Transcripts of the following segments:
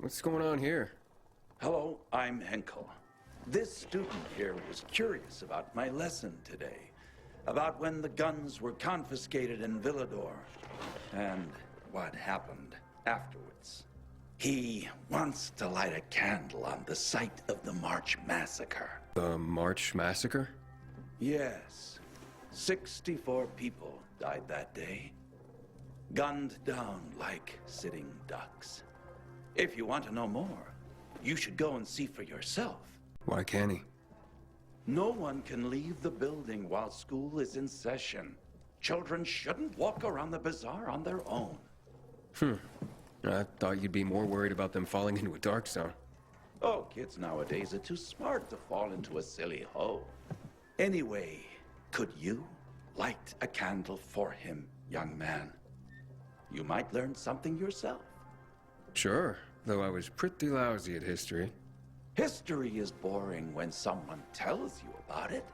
What's going on here? Hello, I'm Henkel. This student here was curious about my lesson today, about when the guns were confiscated in Villador, and what happened afterwards. He wants to light a candle on the site of the March Massacre. The March Massacre? Yes. 64 people died that day, gunned down like sitting ducks. If you want to know more, you should go and see for yourself. Why can't he? No one can leave the building while school is in session. Children shouldn't walk around the bazaar on their own. I thought you'd be more worried about them falling into a dark zone. Oh, kids nowadays are too smart to fall into a silly hole. Anyway, could you light a candle for him, young man? You might learn something yourself. Sure, though I was pretty lousy at history. History is boring when someone tells you about it.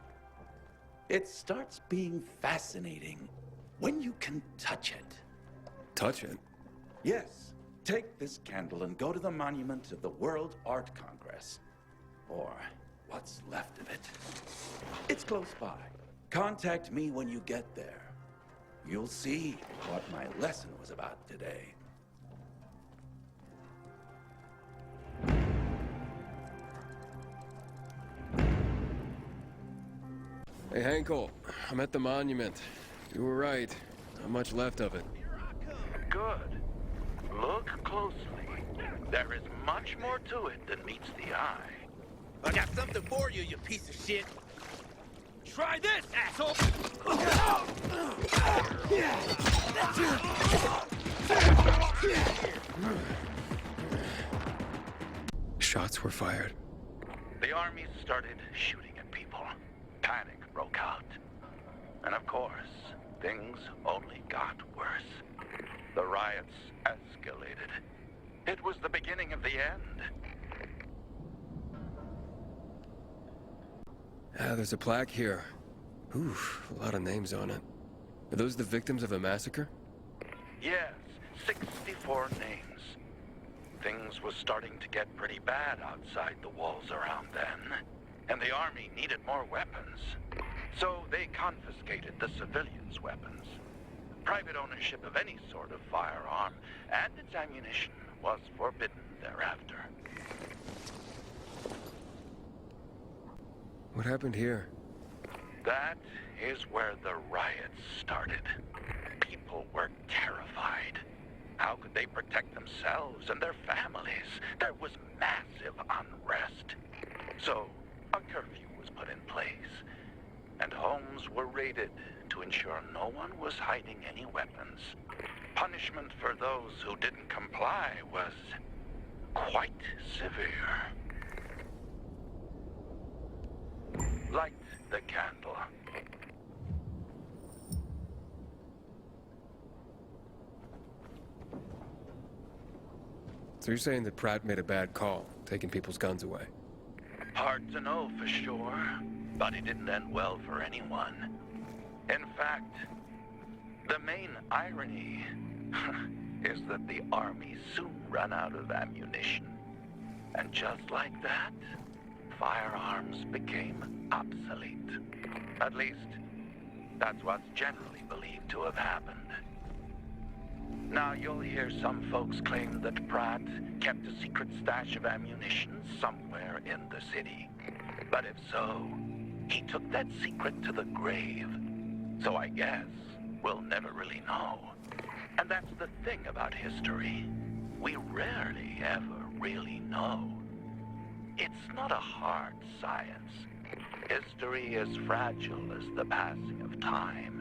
It starts being fascinating when you can touch it. Touch it? Yes. Take this candle and go to the monument of the World Art Congress. Or what's left of it. It's close by. Contact me when you get there. You'll see what my lesson was about today. Hey, Henkel, I'm at the monument. You were right. Not much left of it. Good. Look closely. There is much more to it than meets the eye. I got something for you, you piece of shit. Try this, asshole! Shots were fired. The army started shooting at people. Panic broke out. And of course, things only got worse. The riots escalated. It was the beginning of the end. There's a plaque here. Oof, a lot of names on it. Are those the victims of a massacre? Yes, 64 names. Things was starting to get pretty bad outside the walls around then, and the army needed more weapons. So they confiscated the civilians' weapons. Private ownership of any sort of firearm and its ammunition was forbidden thereafter. What happened here? That is where the riots started. People were terrified. How could they protect themselves and their families? There was massive unrest. So, a curfew was put in place, and homes were raided to ensure no one was hiding any weapons. Punishment for those who didn't comply was quite severe. Light the candle. So you're saying that Pratt made a bad call, taking people's guns away? Hard to know for sure, but it didn't end well for anyone. In fact, the main irony is that the army soon ran out of ammunition. And just like that, firearms became obsolete. At least, that's what's generally believed to have happened. Now, you'll hear some folks claim that Pratt kept a secret stash of ammunition somewhere in the city. But if so, he took that secret to the grave. So I guess we'll never really know. And that's the thing about history. We rarely ever really know. It's not a hard science. History is fragile as the passing of time.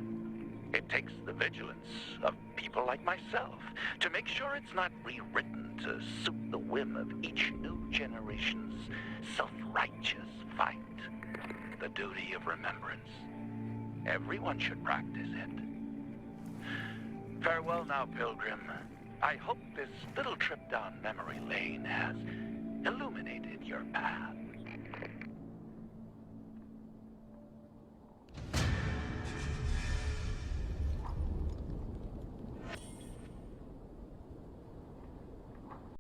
It takes the vigilance of people like myself to make sure it's not rewritten to suit the whim of each new generation's self-righteous fight. The duty of remembrance. Everyone should practice it. Farewell now, Pilgrim. I hope this little trip down memory lane has illuminated your path.